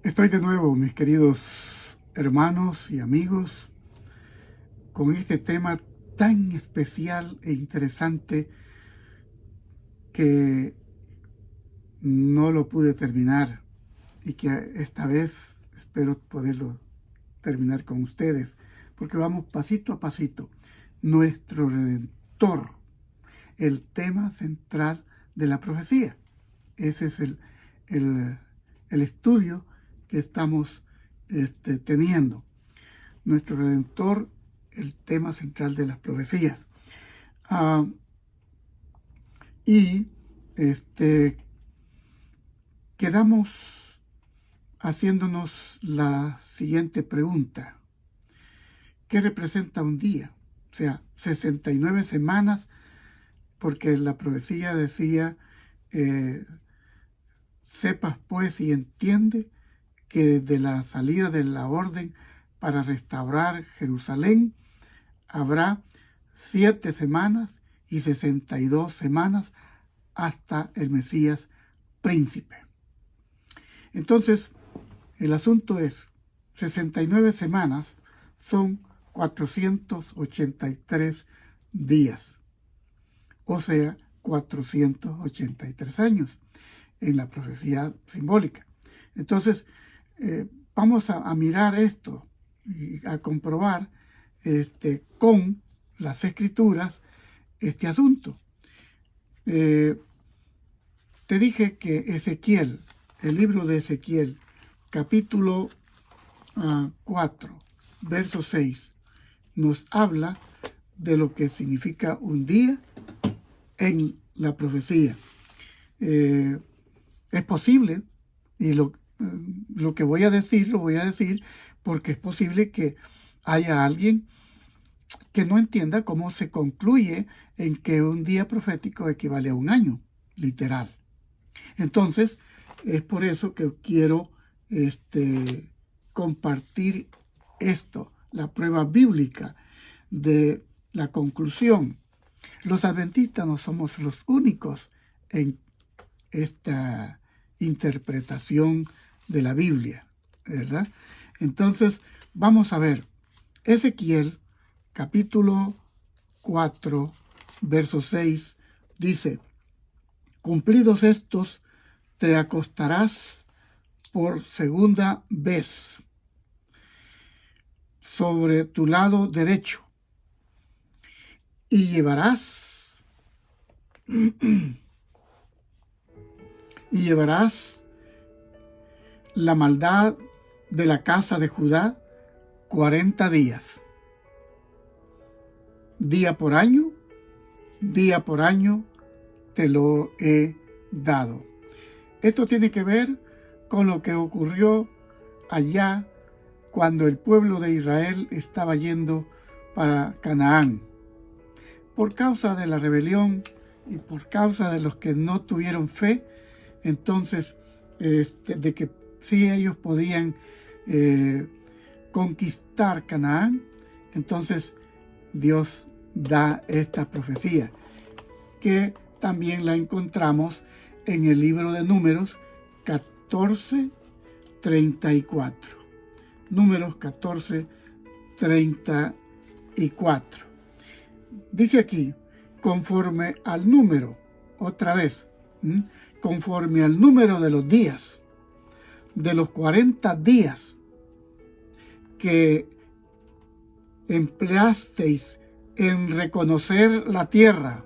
Estoy de nuevo, mis queridos hermanos y amigos, con este tema tan especial e interesante que no lo pude terminar y que esta vez espero poderlo terminar con ustedes, porque vamos pasito a pasito. Nuestro Redentor, el tema central de la profecía. Ese es el estudio que estamos teniendo. Nuestro Redentor, el tema central de las profecías. Y quedamos haciéndonos la siguiente pregunta. ¿Qué representa un día? O sea, 69 semanas, porque la profecía decía, sepas pues y entiende que desde la salida de la orden para restaurar Jerusalén habrá 7 semanas y 62 semanas hasta el Mesías príncipe. Entonces, el asunto es, 69 semanas son 483 días, o sea, 483 años en la profecía simbólica. Entonces, vamos a mirar esto y a comprobar con las escrituras este asunto. Te dije que Ezequiel, el libro de Ezequiel, capítulo 4, verso 6, nos habla de lo que significa un día en la profecía. Es posible, y lo que voy a decir, lo voy a decir porque es posible que haya alguien que no entienda cómo se concluye en que un día profético equivale a un año, literal. Entonces, es por eso que quiero compartir esto, la prueba bíblica de la conclusión. Los adventistas no somos los únicos en esta interpretación de la Biblia, ¿verdad? Entonces, vamos a ver. Ezequiel, capítulo 4, verso 6, dice, cumplidos estos, te acostarás por segunda vez sobre tu lado derecho y llevarás la maldad de la casa de Judá 40 días. Día por año te lo he dado. Esto tiene que ver con lo que ocurrió allá cuando el pueblo de Israel estaba yendo para Canaán. Por causa de la rebelión y por causa de los que no tuvieron fe, entonces, de que sí ellos podían conquistar Canaán, entonces Dios da esta profecía, que también la encontramos en el libro de Números 14:34. Números 14:34. Dice aquí, conforme al número, otra vez, conforme al número de los días, de los 40 días que empleasteis en reconocer la tierra,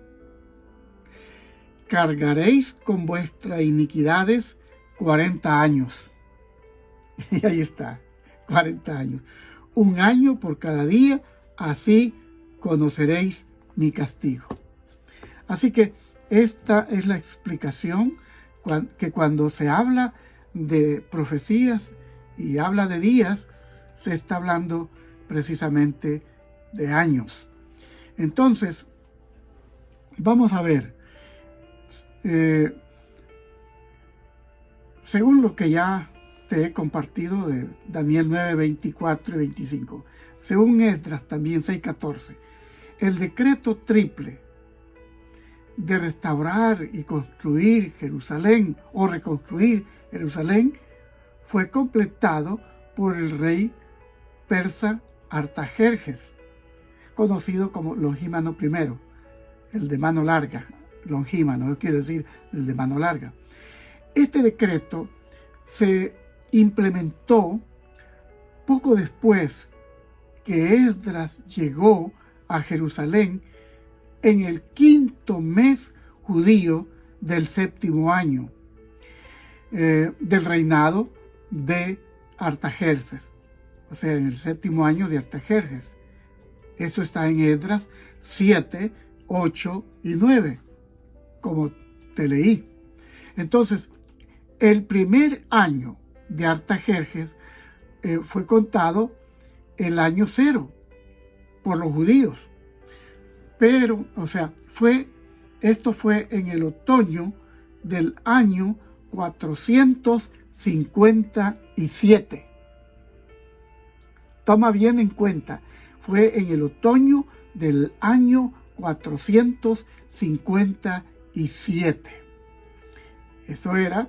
cargaréis con vuestras iniquidades 40 años. Y ahí está, 40 años. Un año por cada día, así conoceréis mi castigo. Así que esta es la explicación que cuando se habla de profecías y habla de días, se está hablando precisamente de años. Entonces, vamos a ver, según lo que ya te he compartido de Daniel 9, 24 y 25, según Esdras también 6:14, el decreto triple de restaurar y construir Jerusalén o reconstruir Jerusalén fue completado por el rey persa Artajerjes, conocido como Longímano I, el de mano larga. Longímano, no quiere decir el de mano larga. Este decreto se implementó poco después que Esdras llegó a Jerusalén en el 5º mes judío del 7º año del reinado de Artajerjes, o sea, en el 7º año de Artajerjes. Eso está en Esdras 7, 8 y 9, como te leí. Entonces, el primer año de Artajerjes fue contado el año 0 por los judíos. Pero, o sea, esto fue en el otoño del año 457. Toma bien en cuenta, fue en el otoño del año 457. Eso era,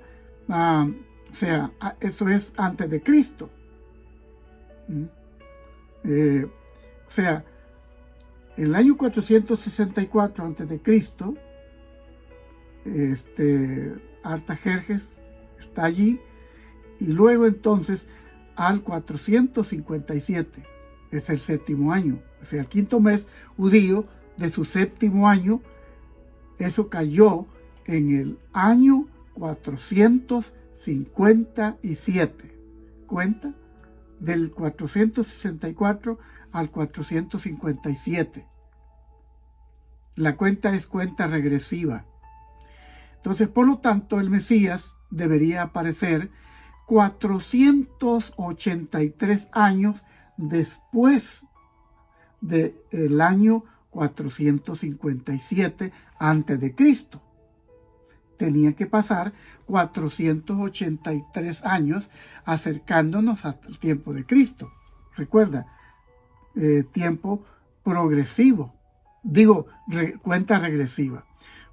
eso es antes de Cristo. O sea, el año 464 antes de Cristo, Artajerjes está allí, y luego entonces al 457 es el 7º año, o sea, el 5º mes judío de su 7º año. Eso cayó en el año 457. Cuenta del 464 al 457. La cuenta es cuenta regresiva. Entonces, por lo tanto, el Mesías debería aparecer 483 años después del año 457 antes de Cristo. Tenía que pasar 483 años acercándonos hasta el tiempo de Cristo. Recuerda, tiempo progresivo. Digo, cuenta regresiva.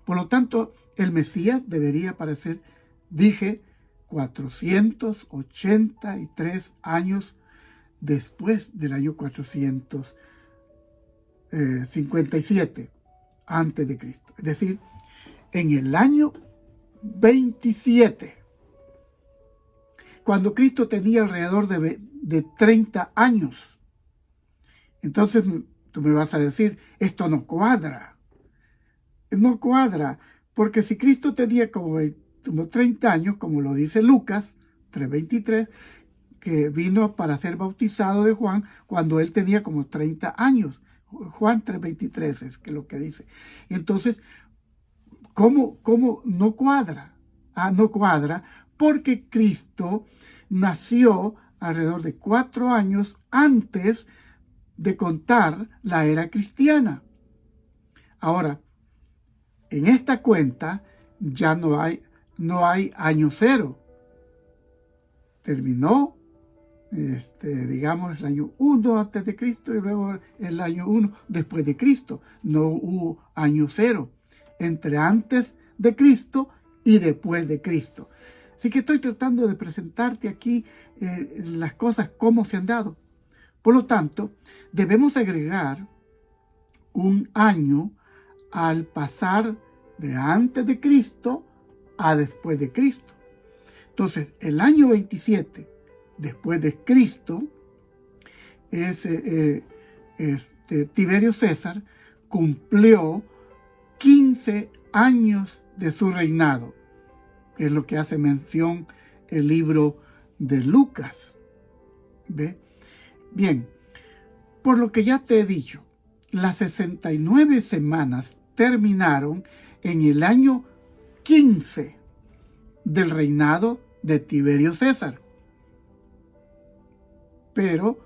Por lo tanto, el Mesías debería aparecer, dije, 483 años después del año 457 antes de Cristo. Es decir, en el año 27, cuando Cristo tenía alrededor de 30 años. Entonces tú me vas a decir, esto no cuadra. No cuadra, porque si Cristo tenía como 30 años, como lo dice Lucas 3:23, que vino para ser bautizado de Juan cuando él tenía como 30 años. Juan 3:23 es que lo que dice. Entonces, ¿cómo no cuadra? No cuadra porque Cristo nació alrededor de 4 años antes de contar la era cristiana. Ahora, en esta cuenta ya no hay año 0. Terminó, digamos, el año 1 antes de Cristo y luego el año 1 después de Cristo. No hubo año 0 entre antes de Cristo y después de Cristo. Así que estoy tratando de presentarte aquí las cosas como se han dado. Por lo tanto, debemos agregar un año al pasar de antes de Cristo a después de Cristo. Entonces, el año 27 después de Cristo es Tiberio César cumplió 15 años de su reinado, que es lo que hace mención el libro de Lucas. ¿Ve? Bien, por lo que ya te he dicho, las 69 semanas terminaron en el año 15 del reinado de Tiberio César, pero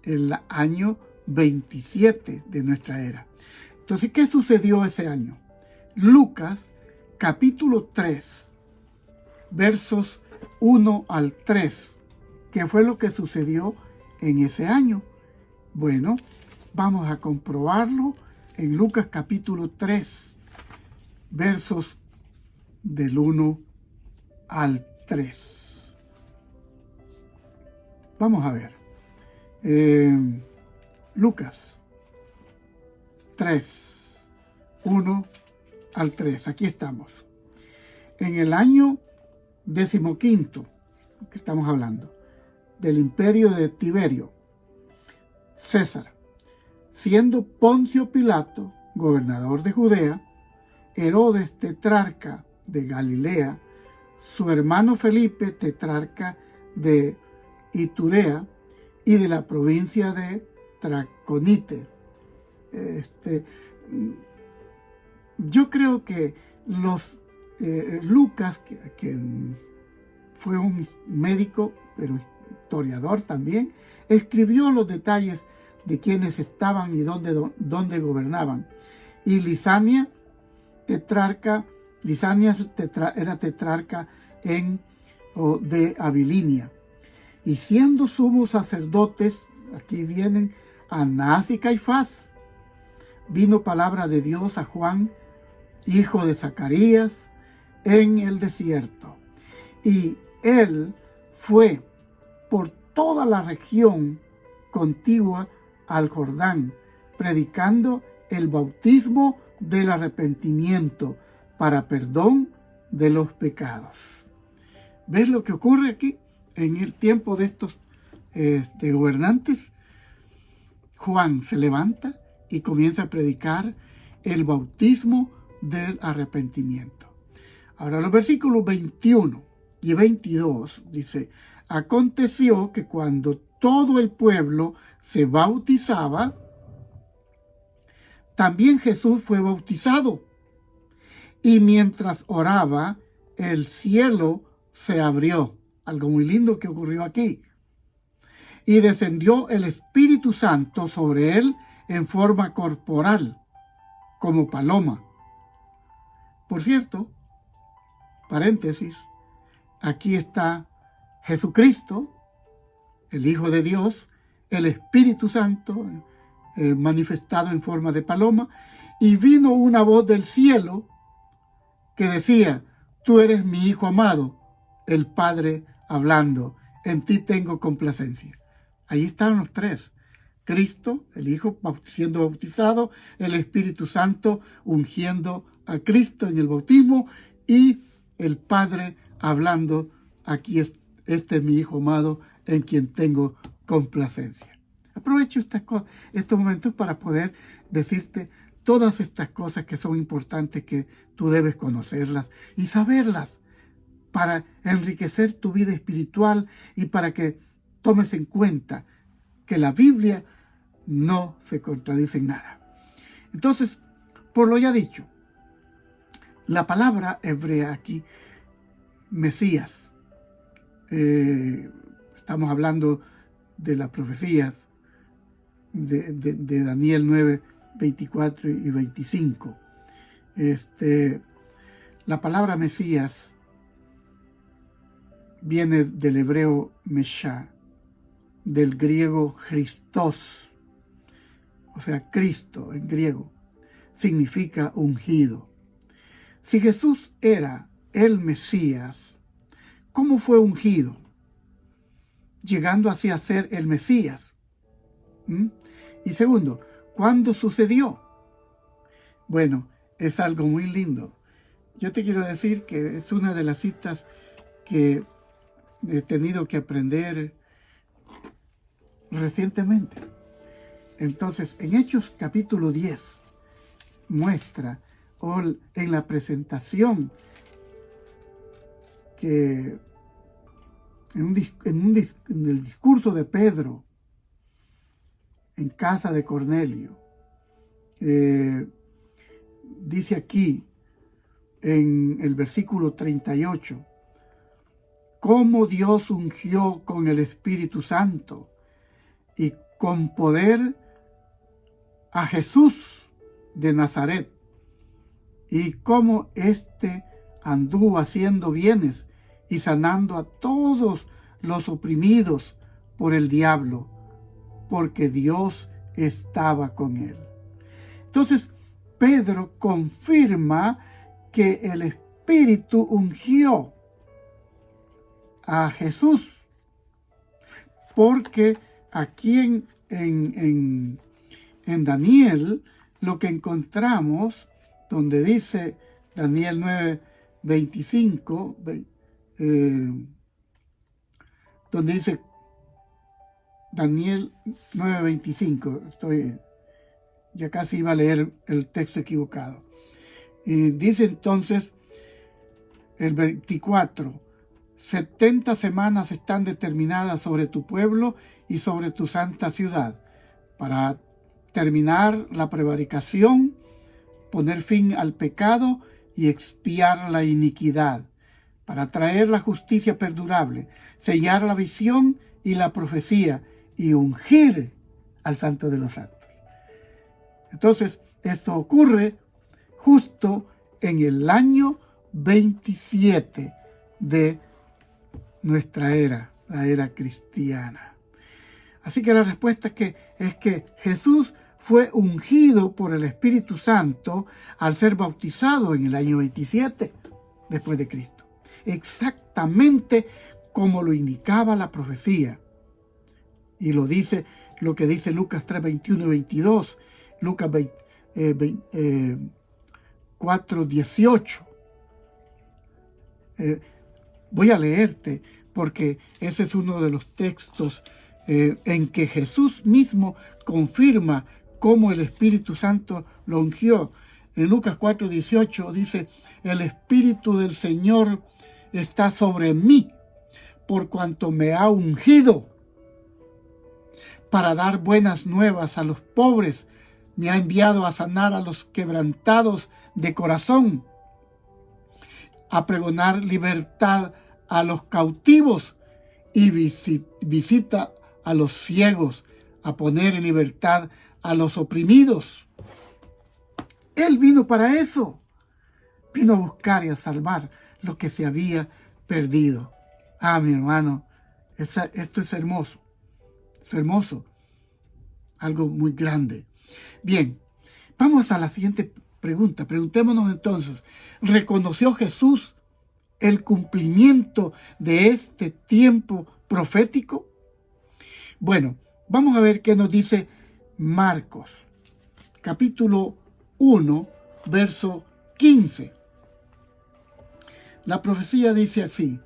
el año 27 de nuestra era. Entonces, ¿qué sucedió ese año? Lucas, capítulo 3, versos 1 al 3. ¿Qué fue lo que sucedió en ese año? Bueno, vamos a comprobarlo en Lucas capítulo 3, versos del 1 al 3. Vamos a ver. Lucas 3, 1 al 3. Aquí estamos. En el año 15, que estamos hablando, del imperio de Tiberio, César, siendo Poncio Pilato gobernador de Judea, Herodes tetrarca de Galilea, su hermano Felipe tetrarca de Iturea y de la provincia de Traconite. Yo creo que Lucas, que fue un médico, pero historiador también, escribió los detalles de quienes estaban y dónde gobernaban. Y Lisania era tetrarca de Abilinia. Y siendo sumos sacerdotes, aquí vienen Anás y Caifás, vino palabra de Dios a Juan, hijo de Zacarías, en el desierto. Y él fue por toda la región contigua al Jordán, predicando el bautismo del arrepentimiento para perdón de los pecados. ¿Ves lo que ocurre aquí? En el tiempo de estos gobernantes, Juan se levanta y comienza a predicar el bautismo del arrepentimiento. Ahora los versículos 21 y 22 dice: aconteció que cuando todo el pueblo se bautizaba, también Jesús fue bautizado. Y mientras oraba, el cielo se abrió. Algo muy lindo que ocurrió aquí. Y descendió el Espíritu Santo sobre él en forma corporal, como paloma. Por cierto, paréntesis, aquí está Jesucristo, el Hijo de Dios, el Espíritu Santo, manifestado en forma de paloma, y vino una voz del cielo que decía: tú eres mi Hijo amado, el Padre hablando, en ti tengo complacencia. Ahí están los tres: Cristo, el Hijo siendo bautizado, el Espíritu Santo ungiendo a Cristo en el bautismo, y el Padre hablando: aquí este es mi Hijo amado, en quien tengo complacencia. Aprovecho estos momentos para poder decirte todas estas cosas que son importantes, que tú debes conocerlas y saberlas para enriquecer tu vida espiritual y para que tomes en cuenta que la Biblia no se contradice en nada. Entonces, por lo ya dicho, la palabra hebrea aquí, Mesías, estamos hablando de las profecías de Daniel 9, 24 y 25. La palabra Mesías viene del hebreo Meshá, del griego Christos, o sea, Cristo en griego, significa ungido. Si Jesús era el Mesías, ¿cómo fue ungido? Llegando así a ser el Mesías. Y segundo, ¿cuándo sucedió? Bueno, es algo muy lindo. Yo te quiero decir que es una de las citas que he tenido que aprender recientemente. Entonces, en Hechos capítulo 10 muestra, o en la presentación que en el discurso de Pedro en casa de Cornelio, dice aquí en el versículo 38, cómo Dios ungió con el Espíritu Santo y con poder a Jesús de Nazaret, y cómo éste anduvo haciendo bienes y sanando a todos los oprimidos por el diablo, porque Dios estaba con él. Entonces, Pedro confirma que el Espíritu ungió a Jesús porque aquí en Daniel lo que encontramos, donde dice Daniel 9:25, donde dice Daniel 9:25, ya casi iba a leer el texto equivocado. Y dice entonces el 24, 70 semanas están determinadas sobre tu pueblo y sobre tu santa ciudad, para terminar la prevaricación, poner fin al pecado y expiar la iniquidad, para traer la justicia perdurable, sellar la visión y la profecía y ungir al Santo de los Santos. Entonces, esto ocurre justo en el año 27 de nuestra era, la era cristiana. Así que la respuesta es que Jesús fue ungido por el Espíritu Santo al ser bautizado en el año 27 después de Cristo. Exactamente como lo indicaba la profecía. Y lo que dice Lucas 3:21 y 22, Lucas 4:18. Voy a leerte porque ese es uno de los textos en que Jesús mismo confirma cómo el Espíritu Santo lo ungió. En Lucas 4:18 dice: el Espíritu del Señor está sobre mí, por cuanto me ha ungido para dar buenas nuevas a los pobres, me ha enviado a sanar a los quebrantados de corazón, a pregonar libertad a los cautivos y visita a los ciegos, a poner en libertad a los oprimidos. Él vino para eso. Vino a buscar y a salvar lo que se había perdido. Mi hermano, esto es hermoso. Es hermoso. Algo muy grande. Bien, vamos a la siguiente pregunta. Preguntémonos entonces, ¿reconoció Jesús el cumplimiento de este tiempo profético? Bueno, vamos a ver qué nos dice Marcos, capítulo 1, verso 15. La profecía dice así: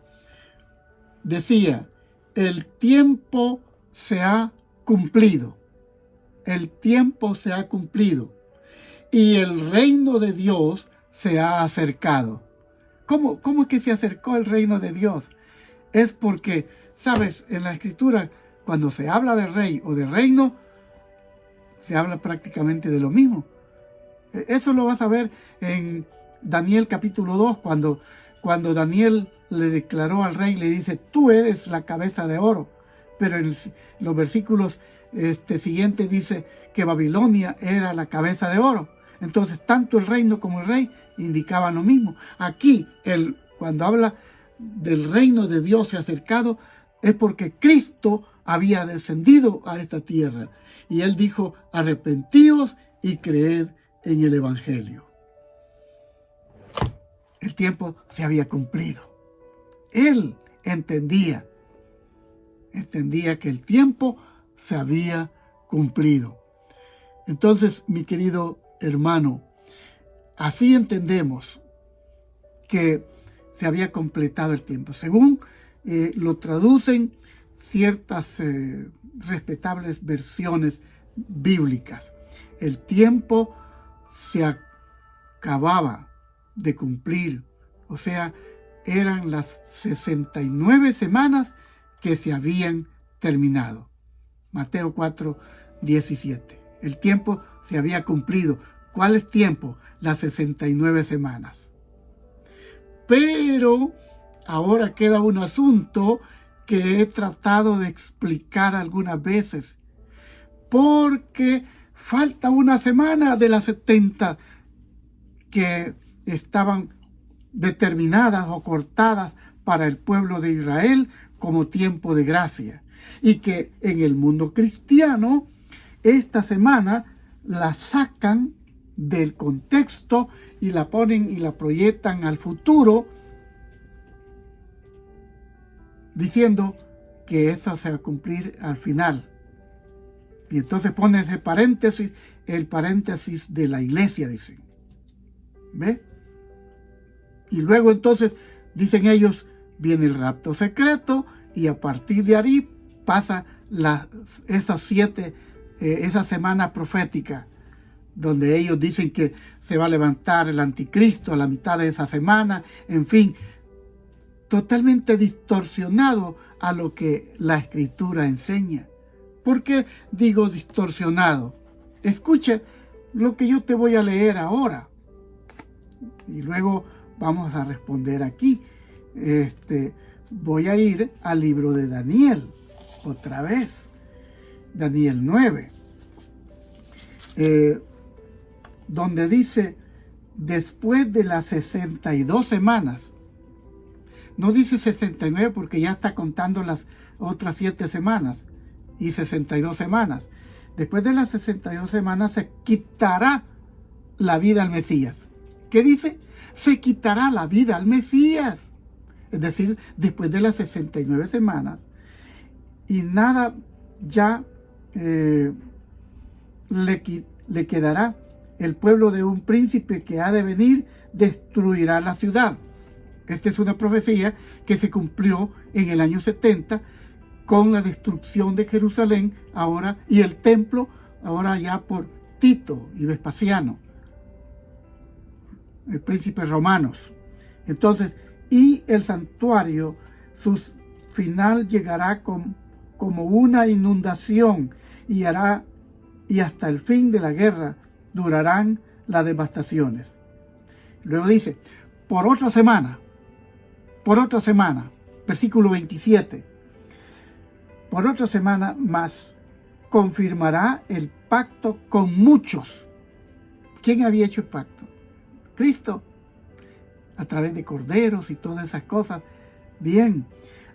decía, el tiempo se ha cumplido. El tiempo se ha cumplido y el reino de Dios se ha acercado. ¿Cómo es que se acercó el reino de Dios? Es porque, sabes, en la Escritura, cuando se habla de rey o de reino, se habla prácticamente de lo mismo. Eso lo vas a ver en Daniel capítulo 2, cuando Daniel le declaró al rey, le dice: tú eres la cabeza de oro. Pero en los versículos siguientes dice que Babilonia era la cabeza de oro. Entonces, tanto el reino como el rey indicaban lo mismo. Aquí, cuando habla del reino de Dios se ha acercado, es porque Cristo había descendido a esta tierra. Y él dijo: arrepentíos y creed en el Evangelio. El tiempo se había cumplido. Él entendía que el tiempo se había cumplido. Entonces, mi querido hermano, así entendemos que se había completado el tiempo. Según lo traducen ciertas respetables versiones bíblicas, el tiempo se acababa de cumplir. O sea, eran las 69 semanas que se habían terminado. Mateo 4:17. El tiempo se había cumplido. ¿Cuál es tiempo? Las 69 semanas. Pero ahora queda un asunto que he tratado de explicar algunas veces, porque falta una semana de las 70 que estaban determinadas o cortadas para el pueblo de Israel como tiempo de gracia, y que en el mundo cristiano esta semana la sacan del contexto y la ponen y la proyectan al futuro, diciendo que eso se va a cumplir al final. Y entonces pone ese paréntesis, el paréntesis de la iglesia, dicen. ¿Ve? Y luego entonces, dicen ellos, viene el rapto secreto y a partir de ahí pasa esa semana profética, donde ellos dicen que se va a levantar el anticristo a la mitad de esa semana, en fin, totalmente distorsionado a lo que la Escritura enseña. ¿Por qué digo distorsionado? Escucha lo que yo te voy a leer ahora y luego vamos a responder aquí. Voy a ir al libro de Daniel otra vez, Daniel 9, donde dice, después de las 62 semanas, no dice 69 porque ya está contando las otras 7 semanas y 62 semanas. Después de las 62 semanas se quitará la vida al Mesías. ¿Qué dice? Se quitará la vida al Mesías. Es decir, después de las 69 semanas. Y nada ya le quedará. El pueblo de un príncipe que ha de venir destruirá la ciudad. Esta es una profecía que se cumplió en el año 70 con la destrucción de Jerusalén ahora y el templo ahora ya por Tito y Vespasiano, el príncipe romanos. Entonces, y el santuario, su final llegará como una inundación y hasta el fin de la guerra durarán las devastaciones. Luego dice, por otra semana, versículo 27, por otra semana más confirmará el pacto con muchos. ¿Quién había hecho el pacto? Cristo, a través de corderos y todas esas cosas. Bien,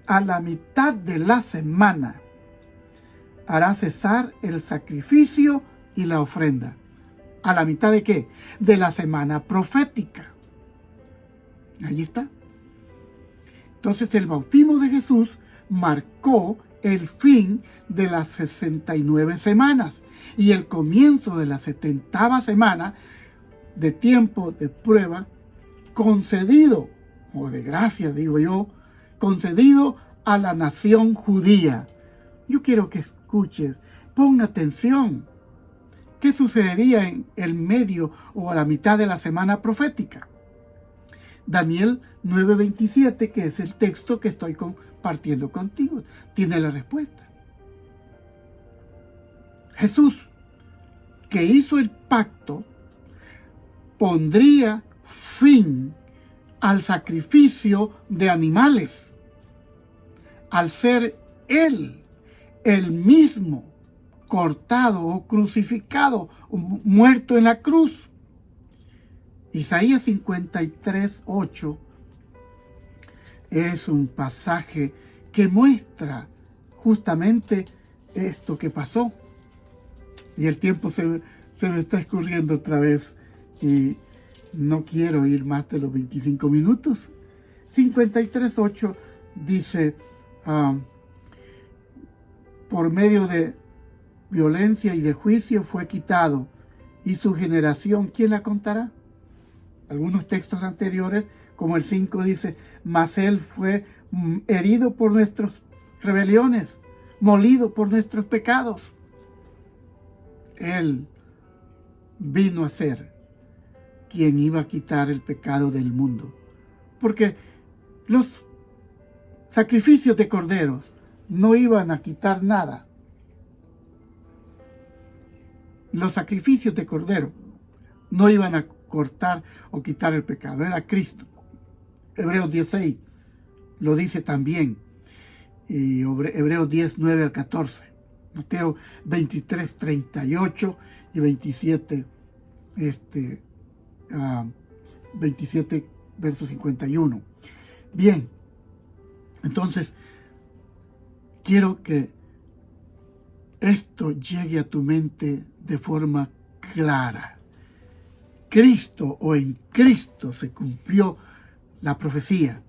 a la mitad de la semana hará cesar el sacrificio y la ofrenda. ¿A la mitad de qué? De la semana profética. Ahí está. Entonces el bautismo de Jesús marcó el fin de las 69 semanas y el comienzo de la 70ª semana de tiempo de prueba concedido, o de gracia digo yo, concedido a la nación judía. Yo quiero que escuches, pon atención. ¿Qué sucedería en el medio o a la mitad de la semana profética? Daniel 9:27, que es el texto que estoy compartiendo contigo, tiene la respuesta. Jesús, que hizo el pacto, pondría fin al sacrificio de animales, al ser Él, el mismo, cortado o crucificado, o muerto en la cruz. Isaías 53:8 es un pasaje que muestra justamente esto que pasó. Y el tiempo se me está escurriendo otra vez y no quiero ir más de los 25 minutos. 53:8 dice, por medio de violencia y de juicio fue quitado, y su generación, ¿quién la contará? Algunos textos anteriores, como el 5, dice, mas él fue herido por nuestras rebeliones, molido por nuestros pecados. Él vino a ser quien iba a quitar el pecado del mundo. Porque los sacrificios de corderos no iban a quitar nada. Los sacrificios de cordero no iban a cortar o quitar el pecado. Era Cristo. Hebreos 10:6 lo dice también. Y Hebreos 10:9 al 14. Mateo 23:38 y 27, 27 verso 51. Bien, entonces quiero que esto llegue a tu mente de forma clara. Cristo, o en Cristo se cumplió la profecía.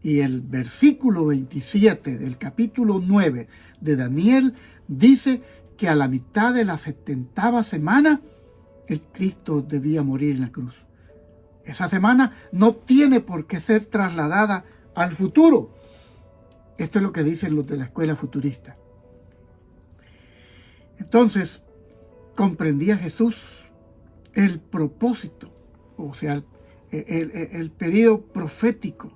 Y el versículo 27 del capítulo 9 de Daniel dice que a la mitad de la 70ª semana el Cristo debía morir en la cruz. Esa semana no tiene por qué ser trasladada al futuro. Esto es lo que dicen los de la escuela futurista. Entonces, comprendía Jesús el propósito, o sea, el periodo profético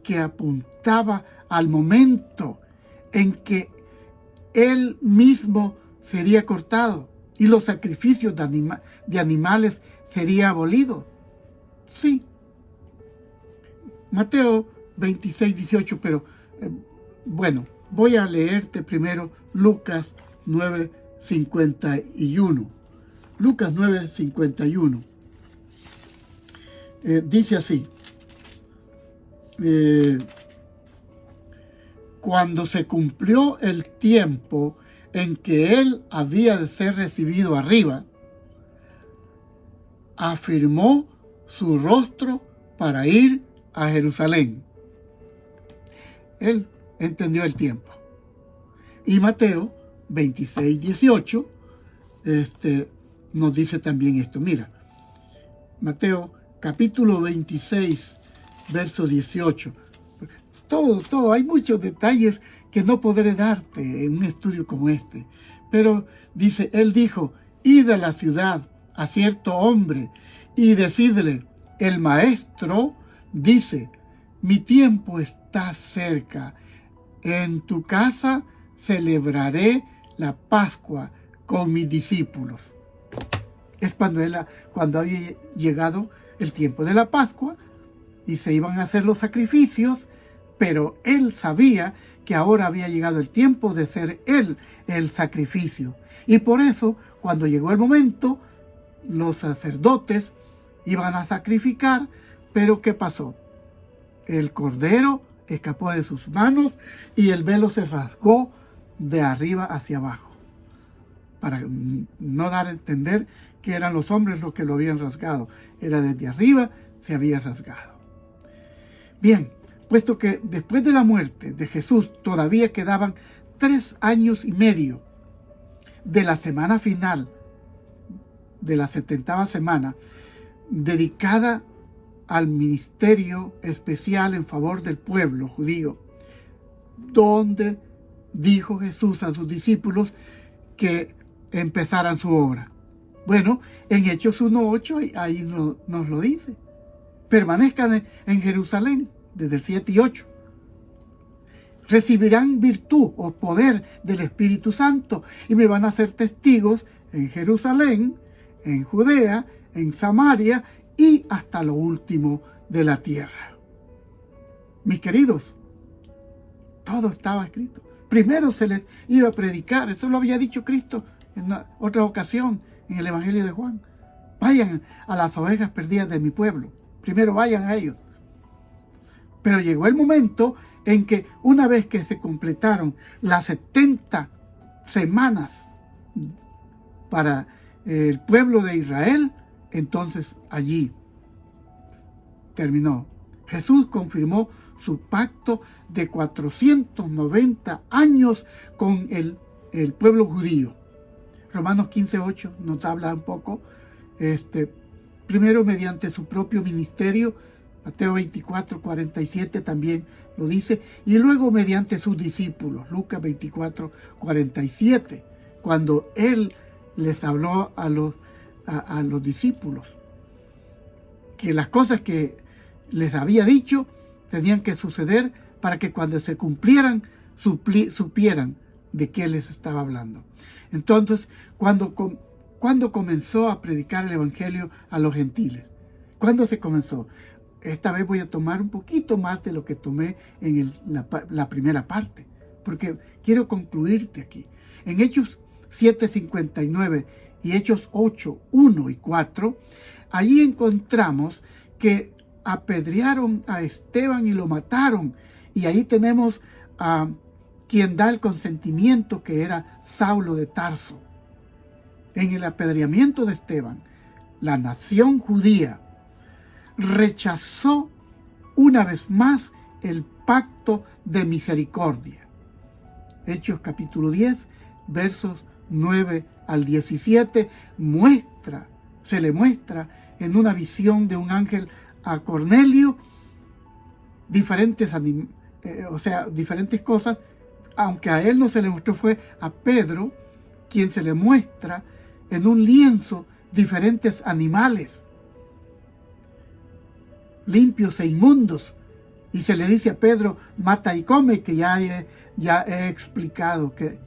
que apuntaba al momento en que él mismo sería cortado y los sacrificios de animales serían abolidos. Sí. Mateo 26, 18, pero bueno, voy a leerte primero Lucas 9, 51. Lucas 9, 51. Dice así. Cuando se cumplió el tiempo en que él había de ser recibido arriba, afirmó su rostro para ir a Jerusalén. Él entendió el tiempo. Y Mateo 26, 18 nos dice también esto. Mira, Mateo capítulo 26, verso 18. Todo, hay muchos detalles que no podré darte en un estudio como este. Pero dice, él dijo, id a la ciudad a cierto hombre y decidle, el maestro dice, mi tiempo está cerca. En tu casa celebraré la Pascua con mis discípulos. Es cuando había llegado el tiempo de la Pascua y se iban a hacer los sacrificios, pero él sabía que ahora había llegado el tiempo de ser él el sacrificio. Y por eso, cuando llegó el momento, los sacerdotes iban a sacrificar, pero ¿qué pasó? El cordero escapó de sus manos y el velo se rasgó de arriba hacia abajo, para no dar a entender que eran los hombres los que lo habían rasgado. Era desde arriba, se había rasgado. Bien, puesto que después de la muerte de Jesús todavía quedaban 3 años y medio de la semana final, de la 70ª semana, dedicada al ministerio especial en favor del pueblo judío, donde dijo Jesús a sus discípulos que empezaran su obra. Bueno, en Hechos 1:8 ahí nos lo dice. Permanezcan en Jerusalén, desde el 7 y 8. Recibirán virtud o poder del Espíritu Santo y me van a ser testigos en Jerusalén, en Judea, en Samaria y hasta lo último de la tierra. Mis queridos, todo estaba escrito. Primero se les iba a predicar, eso lo había dicho Cristo en otra ocasión en el Evangelio de Juan. Vayan a las ovejas perdidas de mi pueblo. Primero vayan a ellos. Pero llegó el momento en que una vez que se completaron las 70 semanas para el pueblo de Israel, entonces allí terminó. Jesús confirmó su pacto de 490 años con el pueblo judío. Romanos 15:8 nos habla un poco, primero mediante su propio ministerio. Mateo 24:47 también lo dice, y luego mediante sus discípulos, Lucas 24:47, cuando él les habló a los discípulos que las cosas que les había dicho tenían que suceder para que cuando se cumplieran supieran de qué les estaba hablando. Entonces, cuando comenzó a predicar el Evangelio a los gentiles, ¿cuándo se comenzó? Esta vez voy a tomar un poquito más de lo que tomé en la primera parte, porque quiero concluirte aquí. En Hechos 7:59 y Hechos 8:1 y 4, allí encontramos que apedrearon a Esteban y lo mataron. Y ahí tenemos a quien da el consentimiento, que era Saulo de Tarso. En el apedreamiento de Esteban, la nación judía rechazó una vez más el pacto de misericordia. Hechos capítulo 10, versos 9 al 17, se le muestra en una visión de un ángel a Cornelio diferentes cosas, aunque a él no se le mostró, fue a Pedro quien se le muestra en un lienzo diferentes animales limpios e inmundos, y se le dice a Pedro: mata y come, que ya he explicado qué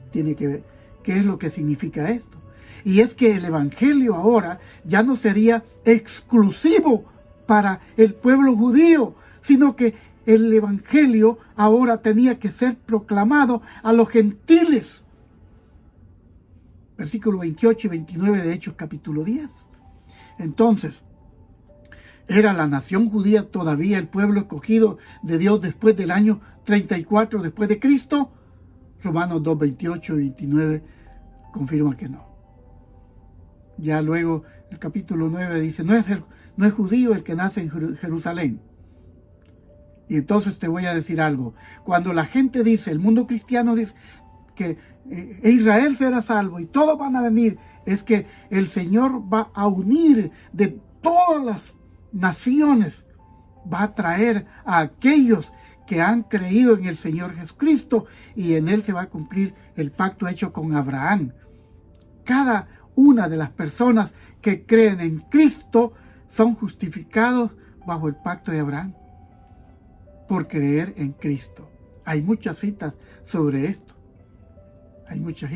es lo que significa esto. Y es que el evangelio ahora ya no sería exclusivo para el pueblo judío, sino que el evangelio ahora tenía que ser proclamado a los gentiles. Versículos 28 y 29 de Hechos capítulo 10. Entonces, ¿era la nación judía todavía el pueblo escogido de Dios después del año 34 después de Cristo? Romanos 2, 28 y 29 confirma que no. Ya luego el capítulo 9 dice: no es judío el que nace en Jerusalén. Y entonces te voy a decir algo. Cuando la gente dice, el mundo cristiano dice que Israel será salvo y todos van a venir, es que el Señor va a unir de todas las naciones, va a traer a aquellos que han creído en el Señor Jesucristo, y en Él se va a cumplir el pacto hecho con Abraham. Cada una de las personas que creen en Cristo son justificados bajo el pacto de Abraham por creer en Cristo. Hay muchas citas sobre esto. Hay muchas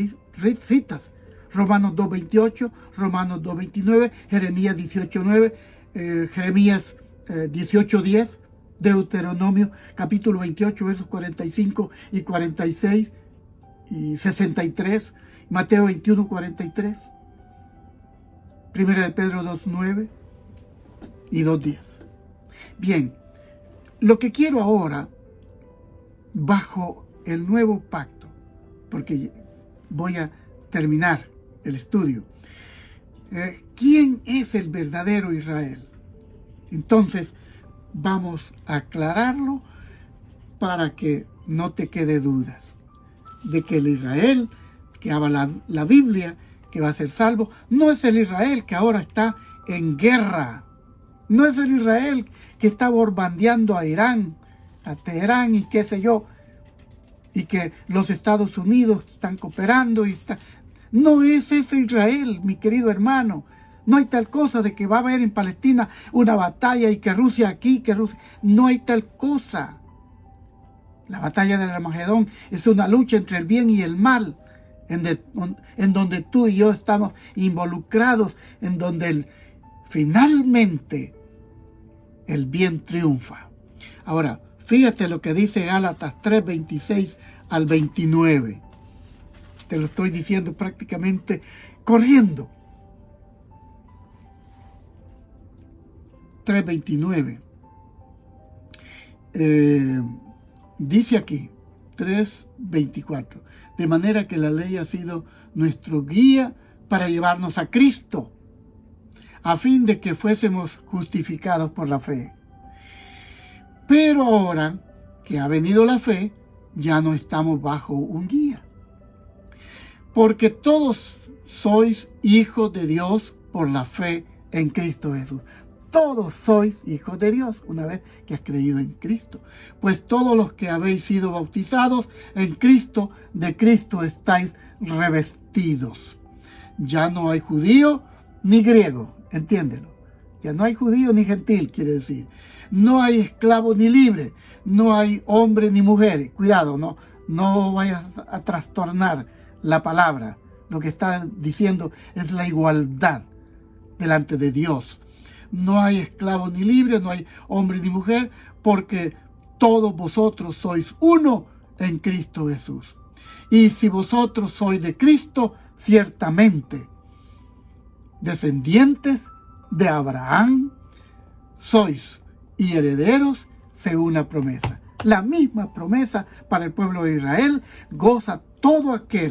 citas. Romanos 2.28, Romanos 2.29, Jeremías 18.9, Jeremías 18.10, Deuteronomio capítulo 28, versos 45 y 46 y 63, Mateo 21.43, Primera de Pedro 2.9 y 2.10. Bien, lo que quiero ahora, bajo el nuevo pacto, porque voy a terminar el estudio, ¿quién es el verdadero Israel? Entonces, vamos a aclararlo para que no te quede dudas de que el Israel que habla la Biblia, que va a ser salvo, no es el Israel que ahora está en guerra. No es el Israel que está bombardeando a Irán, a Teherán y qué sé yo, y que los Estados Unidos están cooperando y está... No es ese Israel, mi querido hermano. No hay tal cosa de que va a haber en Palestina una batalla y que Rusia aquí, que Rusia... No hay tal cosa. La batalla del Armagedón es una lucha entre el bien y el mal, en donde tú y yo estamos involucrados, en donde finalmente el bien triunfa. Ahora, fíjate lo que dice Gálatas 3, 26 al 29. Te lo estoy diciendo prácticamente corriendo. 3:29. Dice aquí, 3:24. De manera que la ley ha sido nuestro guía para llevarnos a Cristo, a fin de que fuésemos justificados por la fe. Pero ahora que ha venido la fe, ya no estamos bajo un guía. Porque todos sois hijos de Dios por la fe en Cristo Jesús. Todos sois hijos de Dios una vez que has creído en Cristo. Pues todos los que habéis sido bautizados en Cristo, de Cristo estáis revestidos. Ya no hay judío ni griego, entiéndelo. Ya no hay judío ni gentil, quiere decir. No hay esclavo ni libre. No hay hombre ni mujer. Cuidado, no vayas a trastornar la palabra. Lo que está diciendo es la igualdad delante de Dios. No hay esclavo ni libre, no hay hombre ni mujer, porque todos vosotros sois uno en Cristo Jesús. Y si vosotros sois de Cristo, ciertamente descendientes de Abraham sois y herederos según la promesa. La misma promesa para el pueblo de Israel goza todo aquel